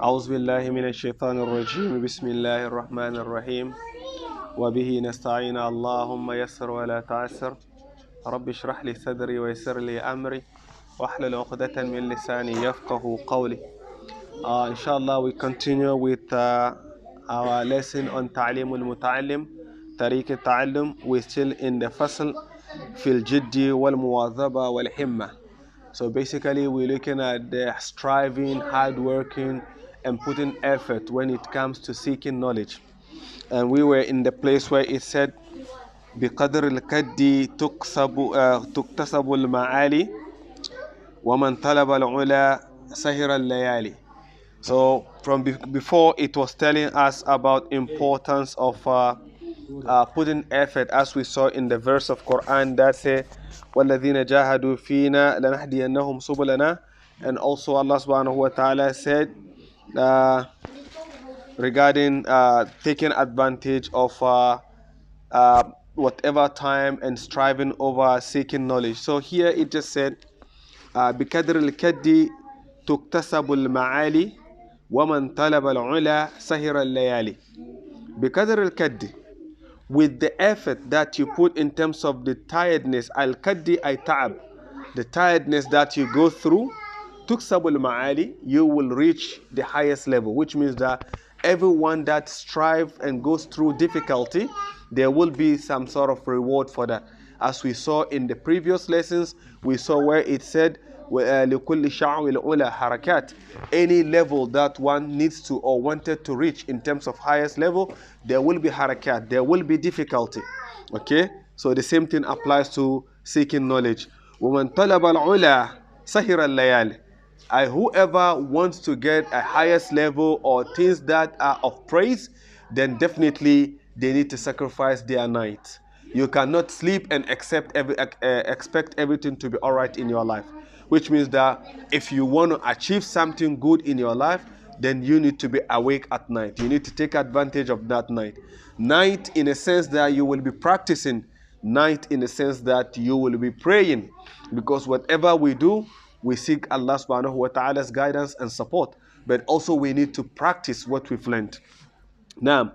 أعوذ بالله من الشيطان الرجيم بسم الله الرحمن الرحيم وبه نستعين اللهم يسر ولا تعسر رب اشرح لي صدري ويسر لي أمري واحلل عقدة من لساني يفقه قولي. Inshallah, we continue with our lesson on Talim al-Muta'alim, Tariq al-Ta'allum. We're still in the fasl fil jiddi wal muwadhaba wal himma. So basically, we're looking at the striving, hard working, and putting effort when it comes to seeking knowledge. And we were in the place where it said, بقدر الكد تكتسب المعالي ومن طلب العلا سهر الليالي. So from before, it was telling us about importance of putting effort, as we saw in the verse of Quran that says وَالَّذِينَ جَاهَدُوا فِينَا لَنَهْدِيَنَّهُمْ سُبُلَنَا. And also Allah subhanahu wa ta'ala said regarding taking advantage of whatever time and striving over seeking knowledge. So here it just said بِكَدْرِ الْكَدِّ تُكْتَسَبُ الْمَعَالِي وَمَنْ طَلَبَ الْعُلَى سَهِرَ اللَّيَالِي. بِكَدْرِ الْكَدِّ, with the effort that you put in terms of the tiredness, al-kaddi ay ta'ab, the tiredness that you go through, tuksabul ma'ali, you will reach the highest level, which means that everyone that strives and goes through difficulty, there will be some sort of reward for that. As we saw in the previous lessons, we saw where it said لِكُلِّ شَعْوِ الْعُلَى حَرَكَاتٍ. Any level that one needs to or wanted to reach in terms of highest level, there will be harakat, there will be difficulty. Okay, so the same thing applies to seeking knowledge. وَمَنْ طَلَبَ الْعُلَى سَهِرَ اللَّيَالِ. Whoever wants to get a highest level or things that are of praise, then definitely they need to sacrifice their night. You cannot sleep and expect everything to be all right in your life. Which means that if you want to achieve something good in your life, then you need to be awake at night. You need to take advantage of that night. Night in a sense that you will be practicing. Night in the sense that you will be praying. Because whatever we do, we seek Allah subhanahu wa ta'ala's guidance and support. But also we need to practice what we've learned. Now,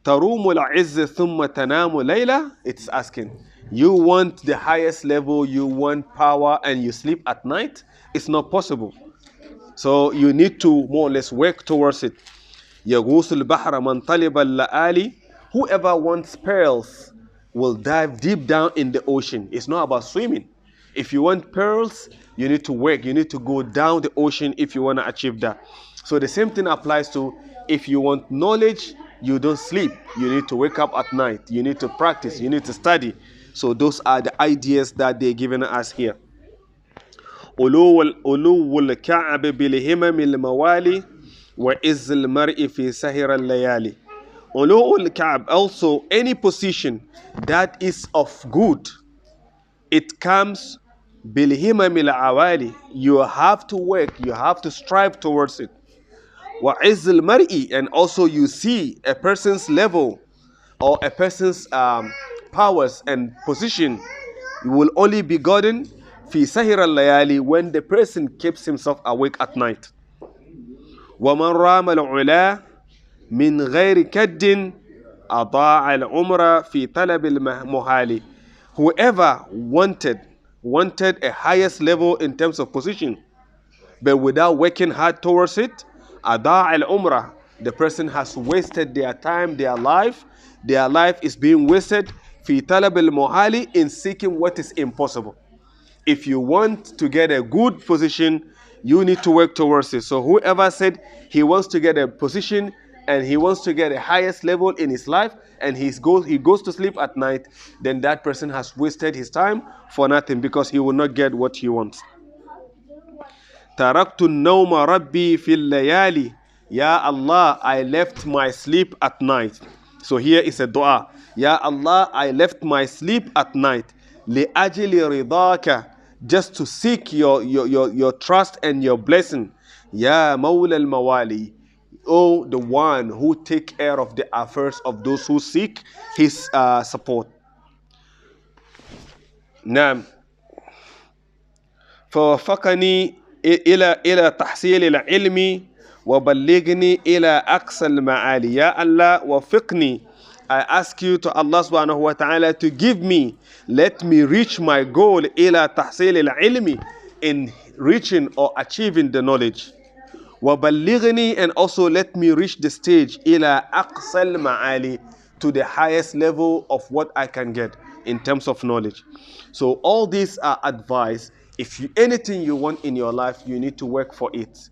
تروم العز ثم تنام ليلة. It's asking, you want the highest level, you want power, and you sleep at night? It's not possible. So you need to more or less work towards it. يغوص البحر من طلب اللآلي. Whoever wants pearls will dive deep down in the ocean. It's not about swimming. If you want pearls, you need to work. You need to go down the ocean if you want to achieve that. So the same thing applies to if you want knowledge, you don't sleep. You need to wake up at night. You need to practice. You need to study. So those are the ideas that they're giving us here. أُلُوُّ الْكَعْبِ بِالْهِمَمِ الْمَوَالِي وَإِزِّ الْمَرْءِ فِي سَهِرَ اللَّيَالِي. أُلُوُّ الْكَعْبِ, also any position that is of good, it comes بِالْهِمَمِ الْعَوَالِي. You have to work. You have to strive towards it. وَعِزِّ الْمَرْءِ, and also you see a person's level or a person's powers and position will only be gotten fi sahir al-layali, when the person keeps himself awake at night. وَمَنْ رَامَ الْعُلَى مِنْ غَيْرِ كَدٍّ أَضَاعَ الْعُمْرَ فِي طَلَبِ الْمُحَالِ. Whoever wanted a highest level in terms of position, but without working hard towards it, أَضَاعَ الْعُمْرَ, the person has wasted their time, their life. Their life is being wasted في طلب المحال, in seeking what is impossible. If you want to get a good position, you need to work towards it. So whoever said he wants to get a position and he wants to get a highest level in his life and he goes to sleep at night, then that person has wasted his time for nothing, because he will not get what he wants. تركت النوم ربي في الليالي. Ya Allah, I left my sleep at night. So here is a dua. Ya Allah, I left my sleep at night. لأجل رضاك, just to seek your trust and your blessing. Ya مولى الموالي, oh, the one who take care of the affairs of those who seek his support. نعم. فوفقني إلى تحصيل العلم وبلغني إلى أقصى المعالي. Ya Allah, wafiqni. I ask you to Allah subhanahu wa ta'ala to give me, let me reach my goal إلى تحصيل العلم, in reaching or achieving the knowledge. وبلغني, and also let me reach the stage إلى أقصى المعالي, to the highest level of what I can get in terms of knowledge. So all these are advice. If anything you want in your life, you need to work for it.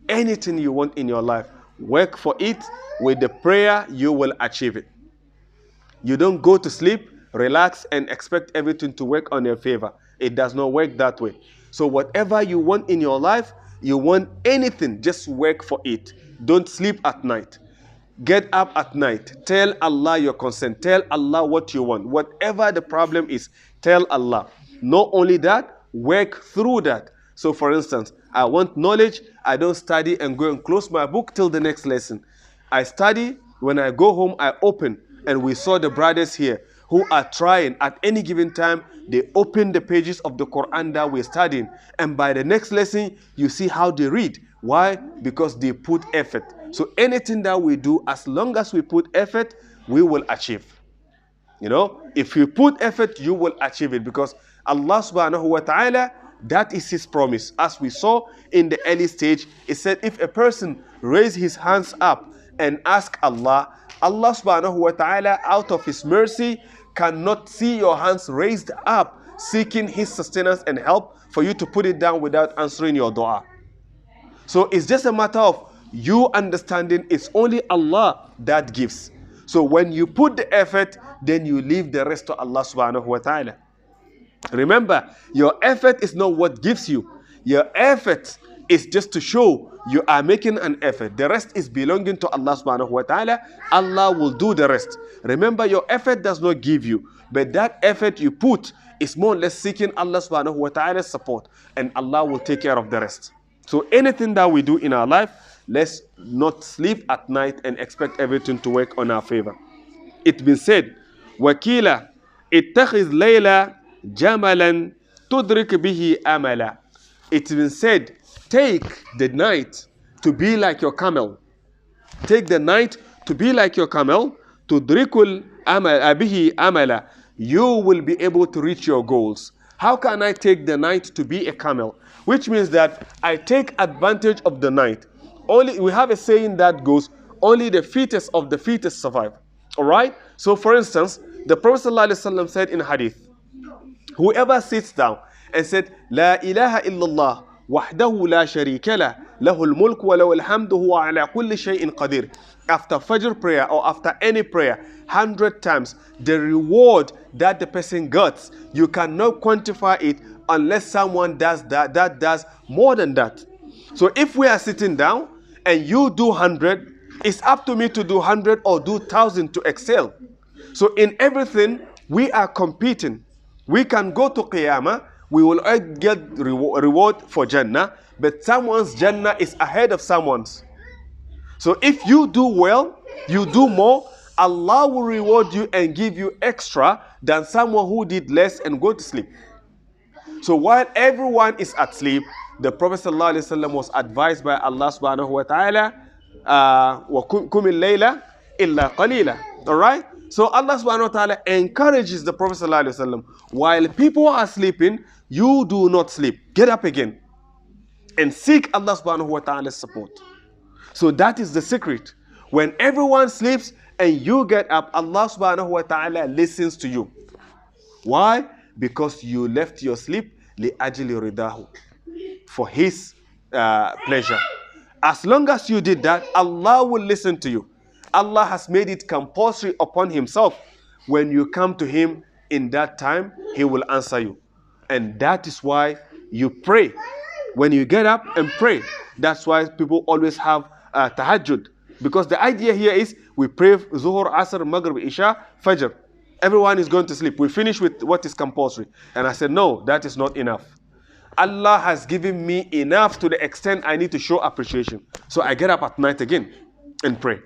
Anything you want in your life, work for it. With the prayer, you will achieve it. You don't go to sleep, relax, and expect everything to work on your favor. It does not work that way. So whatever you want in your life, you want anything, just work for it. Don't sleep at night. Get up at night. Tell Allah your concern. Tell Allah what you want. Whatever the problem is, tell Allah. Not only that, work through that. So for instance, I want knowledge. I don't study and go and close my book till the next lesson. I study. When I go home, I open. And we saw the brothers here who are trying at any given time. They open the pages of the Quran that we're studying. And by the next lesson, you see how they read. Why? Because they put effort. So anything that we do, as long as we put effort, we will achieve. You know, if you put effort, you will achieve it, because Allah subhanahu wa ta'ala, that is his promise. As we saw in the early stage, it said if a person raise his hands up and ask Allah, Allah subhanahu wa ta'ala, out of his mercy, cannot see your hands raised up, seeking his sustenance and help for you to put it down without answering your dua. So it's just a matter of you understanding it's only Allah that gives. So when you put the effort, then you leave the rest to Allah subhanahu wa ta'ala. Remember, your effort is not what gives you. Your effort is just to show you are making an effort. The rest is belonging to Allah subhanahu wa ta'ala. Allah will do the rest. Remember, your effort does not give you, but that effort you put is more or less seeking Allah subhanahu wa ta'ala's support, and Allah will take care of the rest. So anything that we do in our life, let's not sleep at night and expect everything to work on our favor. It's been said, Wakila, ittakhidh layla jamalan tudrik bihi amala. It's been said, take the night to be like your camel. Take the night to be like your camel. Tudrikul bihi amala. You will be able to reach your goals. How can I take the night to be a camel? Which means that I take advantage of the night. We have a saying that goes, only the fittest of the fittest survive. All right? So for instance, the Prophet ﷺ said in hadith, whoever sits down and said, La ilaha illallah, wahdahu la sharika lah, lahul mulk wa lahul hamdu huwa ala kulli shay'in qadir. After Fajr prayer or after any prayer, 100 times, the reward that the person gets, you cannot quantify it unless someone does that does more than that. So if we are sitting down and you do 100, it's up to me to do 100 or do 1,000 to excel. So in everything, we are competing. We can go to Qiyamah, we will get reward for Jannah, but someone's Jannah is ahead of someone's. So if you do well, you do more, Allah will reward you and give you extra than someone who did less and go to sleep. So while everyone is at sleep, the Prophet ﷺ was advised by Allah subhanahu wa ta'ala, وَكُمِ اللَّيْلَ إِلَّا قَلِيلًا. Alright? So Allah subhanahu wa ta'ala encourages the Prophet ﷺ, while people are sleeping, you do not sleep. Get up again and seek Allah subhanahu wa ta'ala's support. So that is the secret. When everyone sleeps and you get up, Allah subhanahu wa ta'ala listens to you. Why? Because you left your sleep لِأَجْلِ رِضَاهُ, for his pleasure. As long as you did that, Allah will listen to you. Allah has made it compulsory upon himself. When you come to him in that time, he will answer you. And that is why you pray. When you get up and pray, that's why people always have tahajjud. Because the idea here is we pray Zuhur, Asr, Maghrib, Isha, Fajr. Everyone is going to sleep. We finish with what is compulsory. And I said, no, that is not enough. Allah has given me enough to the extent I need to show appreciation. So I get up at night again and pray.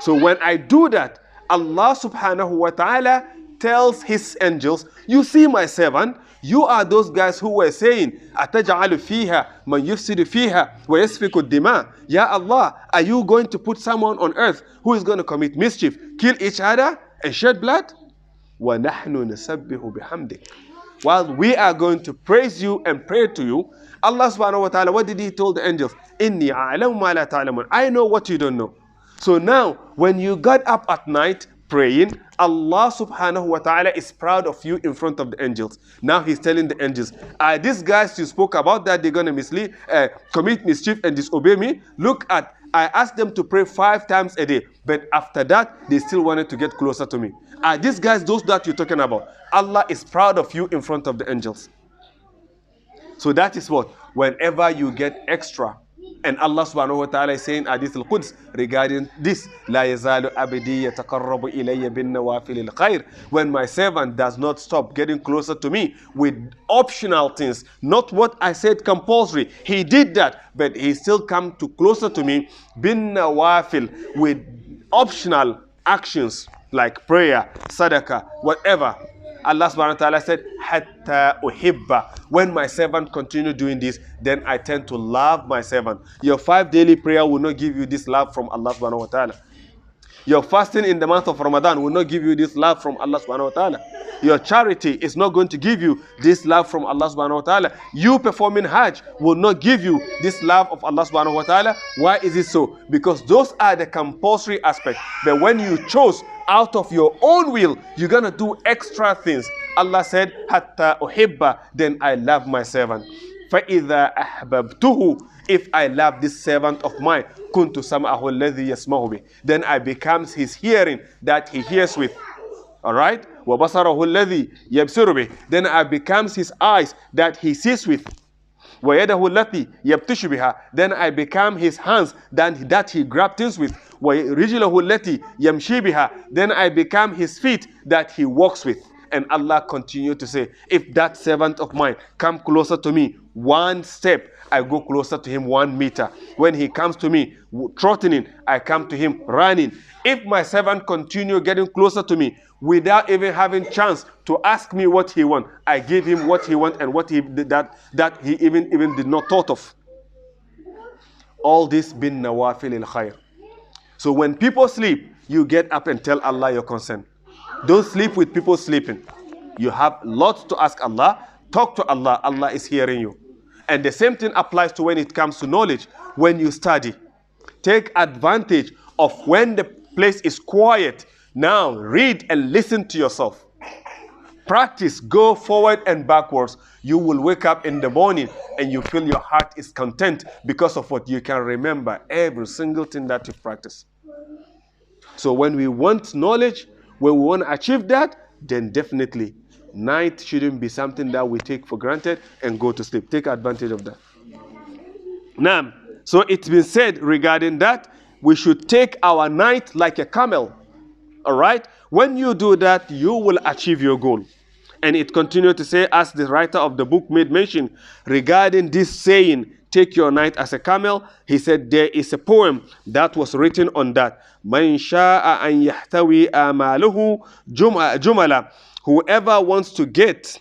So when I do that, Allah subhanahu wa ta'ala tells his angels, you see my servant, You are those guys who were saying, أَتَجْعَلُ فِيهَا مَنْ يُفْسِدُ فِيهَا وَيَسْفِكُ الدِّمَاءِ. Ya Allah, are you going to put someone on earth who is going to commit mischief, kill each other and shed blood? وَنَحْنُ نُسَبِّحُ بِحَمْدِكَ. While we are going to praise you and pray to you, Allah subhanahu wa ta'ala, what did he tell the angels? إِنِّي أَعْلَمُ مَا لَا تَعْلَمُونَ. I know what you don't know. So now, when you got up at night praying, Allah subhanahu wa ta'ala is proud of you in front of the angels. Now he's telling the angels, are these guys you spoke about that they're going to mislead, commit mischief and disobey me? Look at, I asked them to pray 5 times a day, but after that, they still wanted to get closer to me. Are these guys those that you're talking about? Allah is proud of you in front of the angels. So that is what, whenever you get extra, and Allah subhanahu wa ta'ala is saying Hadith al-Quds regarding this, لا يزال أبدي يتقرب إلي بالنوافل الخير. When my servant does not stop getting closer to me with optional things, not what I said compulsory. He did that, but he still come to closer to me بالنوافل, with optional actions like prayer, sadaqah, whatever. Allah subhanahu wa ta'ala said, Hatta uhibba. When my servant continue doing this, then I tend to love my servant. Your 5 daily prayer will not give you this love from Allah subhanahu wa ta'ala. Your fasting in the month of Ramadan will not give you this love from Allah subhanahu wa ta'ala. Your charity is not going to give you this love from Allah subhanahu wa ta'ala. You performing Hajj will not give you this love of Allah subhanahu wa ta'ala. Why is it so? Because those are the compulsory aspects. But when you chose out of your own will, you're going to do extra things. Allah said, Hatta uhibba, then I love my servant. فَإِذَا أَحْبَبْتُهُ, if I love this servant of mine, كُنْتُ سَمْعَهُ الَّذِي يَسْمَعُ بِهِ, then I becomes his hearing that he hears with. Alright? وَبَصَرَهُ الَّذِي يَبْصِرُ بِهِ, then I becomes his eyes that he sees with. وَيَدَهُ الَّتِي يَبْتِشُ بِهَا, then I become his hands that he grabs things with. وَرِجْلَهُ الَّتِي يَمْشِي بِهَا, then I become his feet that he walks with. And Allah continued to say, if that servant of mine come closer to me 1 step, I go closer to him 1 meter. When he comes to me trotting, I come to him running. If my servant continue getting closer to me without even having chance to ask me what he want, I give him what he want and what he that he even did not thought of. All this bin nawafil al-khair. So when people sleep, you get up and tell Allah your concern. Don't sleep with people sleeping. You have lots to ask Allah. Talk to Allah. Allah is hearing you. And the same thing applies to when it comes to knowledge. When you study, take advantage of when the place is quiet. Now read and listen to yourself. Practice, go forward and backwards. You will wake up in the morning and you feel your heart is content because of what you can remember every single thing that you practice. So when we want knowledge, when we want to achieve that, then definitely night shouldn't be something that we take for granted and go to sleep. Take advantage of that. Now, so it's been said regarding that, we should take our night like a camel. All right? When you do that, you will achieve your goal. And it continued to say, as the writer of the book made mention regarding this saying, take your night as a camel, he said there is a poem that was written on that. Man sha'a an yahtawi amaluhu jumala. Whoever wants to get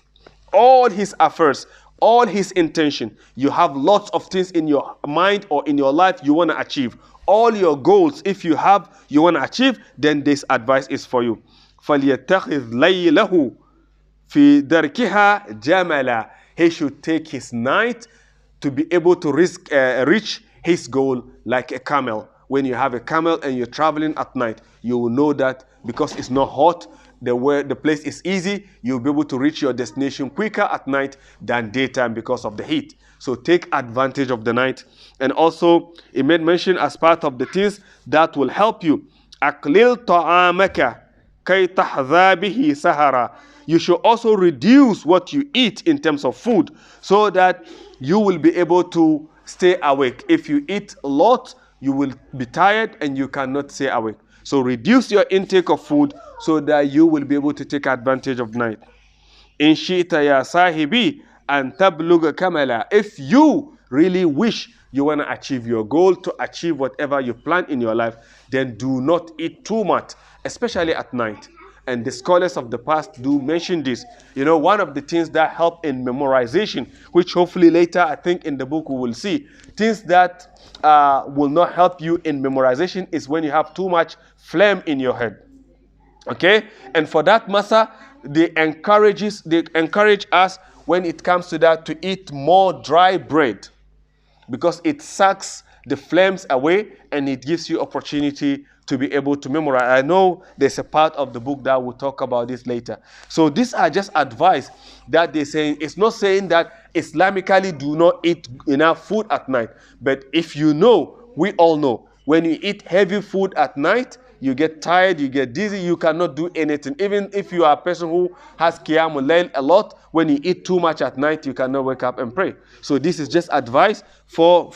all his affairs, all his intention, you have lots of things in your mind or in your life you want to achieve. All your goals, if you want to achieve, then this advice is for you. فَلْيَتَّخِذْ لَيْلَهُ فِي دَرْكِهَا جَمَلًا. He should take his night to be able to reach his goal like a camel. When you have a camel and you're traveling at night, you will know that because it's not hot, the place is easy, you'll be able to reach your destination quicker at night than daytime because of the heat. So take advantage of the night. And also, it made mention as part of the things that will help you. أَقْلِلْ طَعَامَكَ كَيْ تَحْذَى بِهِ سَهَرًا. You should also reduce what you eat in terms of food so that you will be able to stay awake. If you eat a lot, you will be tired and you cannot stay awake. So reduce your intake of food so that you will be able to take advantage of night. In shi'ta ya sahibi an tabluga kamala. If you really wish you want to achieve your goal, to achieve whatever you plan in your life, then do not eat too much, especially at night. And the scholars of the past do mention this. You know, one of the things that help in memorization, which hopefully later I think in the book we will see, things that will not help you in memorization is when you have too much phlegm in your head. Okay? And for that matter, they encourage us when it comes to that to eat more dry bread, because it sucks the flames away and it gives you opportunity to be able to memorize. I know there's a part of the book that will talk about this later. So these are just advice that they're saying. It's not saying that Islamically do not eat enough food at night. But if you know, we all know, when you eat heavy food at night, you get tired, you get dizzy, you cannot do anything. Even if you are a person who has Qiyamul Layl a lot, when you eat too much at night, you cannot wake up and pray. So this is just advice for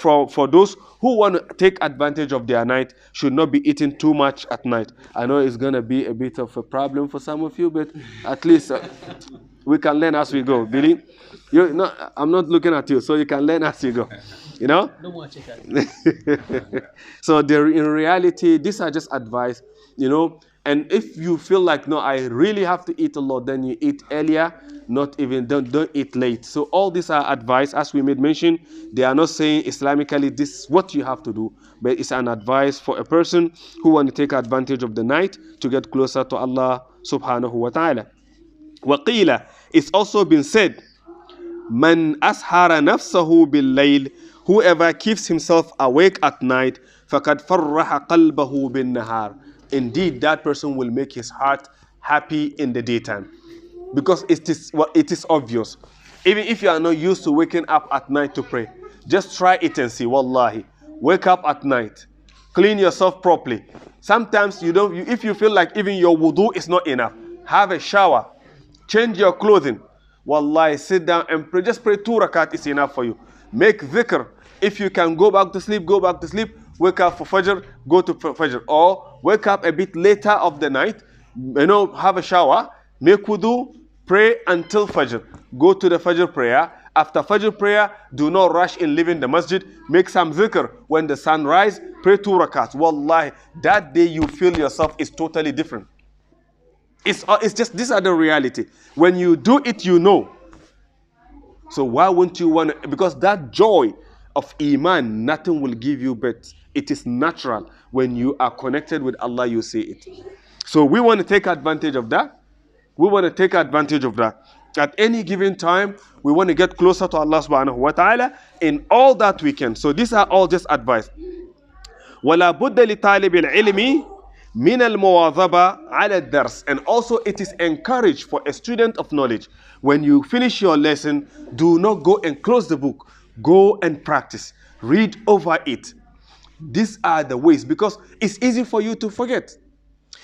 those who want to take advantage of their night, should not be eating too much at night. I know it's going to be a bit of a problem for some of you, but at least we can learn as we go. Billy, I'm not looking at you, so you can learn as you go. You know? No more chicken. So in reality, these are just advice, you know. And if you feel like, no, I really have to eat a lot, then you eat earlier, don't eat late. So all these are advice, as we made mention. They are not saying Islamically this is what you have to do, but it's an advice for a person who want to take advantage of the night to get closer to Allah subhanahu wa ta'ala. Waqila, it's also been said, Man ashara nafsahu bil layl, whoever keeps himself awake at night, فَقَدْ فَرَّحَ قَلْبَهُ بِالنَّهَارِ. Indeed, that person will make his heart happy in the daytime. Because it is obvious. Even if you are not used to waking up at night to pray, just try it and see, wallahi. Wake up at night. Clean yourself properly. Sometimes if you feel like even your wudu is not enough, have a shower. Change your clothing. Wallahi, sit down and pray. Just pray 2 rakat is enough for you. Make dhikr. If you can go back to sleep, go back to sleep. Wake up for Fajr, go to Fajr. Or wake up a bit later of the night, have a shower, make wudu, pray until Fajr. Go to the Fajr prayer. After Fajr prayer, do not rush in leaving the masjid. Make some dhikr. When the sun rises, pray 2 rakats. Wallahi, that day you feel yourself is totally different. It's just, these are the reality. When you do it, you know. So why wouldn't you want to? Because that joy of Iman, nothing will give you, but it is natural. When you are connected with Allah, you see it. So we want to take advantage of that. We want to take advantage of that. At any given time, we want to get closer to Allah subhanahu wa ta'ala in all that we can. So these are all just advice. وَلَا بُدَّ لِطَالِبِ الْعِلْمِ مِنَ الْمُوَاظَبَةِ عَلَى الدَّرْسِ. And also it is encouraged for a student of knowledge. When you finish your lesson, do not go and close the book. Go and practice. Read over it. These are the ways, because it's easy for you to forget.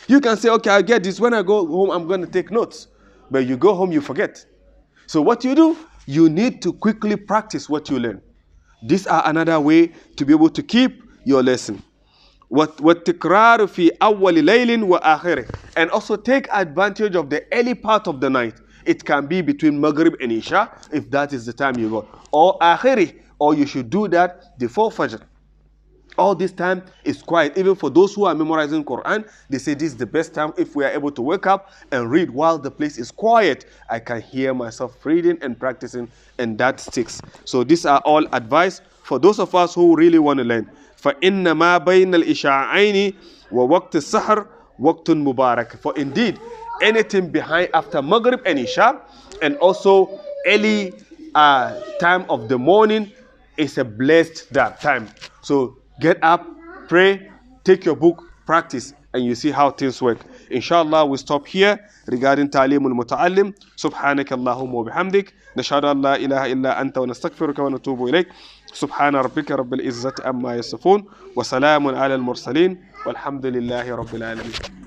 You can say, okay, I'll get this. When I go home, I'm going to take notes. But you go home, you forget. So what you do, you need to quickly practice what you learn. These are another way to be able to keep your lesson. وَالتِّكْرَارُ فِي أَوَّلِ لَيْلٍ وَآخِرِهِ. And also take advantage of the early part of the night. It can be between Maghrib and Isha, if that is the time you go. Or Akhiri, or you should do that before Fajr. All this time is quiet. Even for those who are memorizing Quran, they say this is the best time if we are able to wake up and read while the place is quiet. I can hear myself reading and practicing, and that sticks. So these are all advice for those of us who really want to learn. فَإِنَّ مَا بَيْنَ الْإِشَاعَيْنِ وَوَقْتِ السَّحْرِ وَقْتٌ مُبَارَكٌ. For indeed, anything behind after Maghrib and Isha, and also early time of the morning, is a blessed time. So get up, pray, take your book, practice, and you see how things work. Inshallah, we stop here regarding Talim al-Muta'alim. Subhanaka Allahumma wa bihamdik. Nashhadu an la ilaha illa anta wa nastaghfiruka wa natubu ilayk. Subhana rabbika rabbil izzati amma yasifun. Wa salamun ala al-mursalin. Walhamdulillahi rabbil alamin.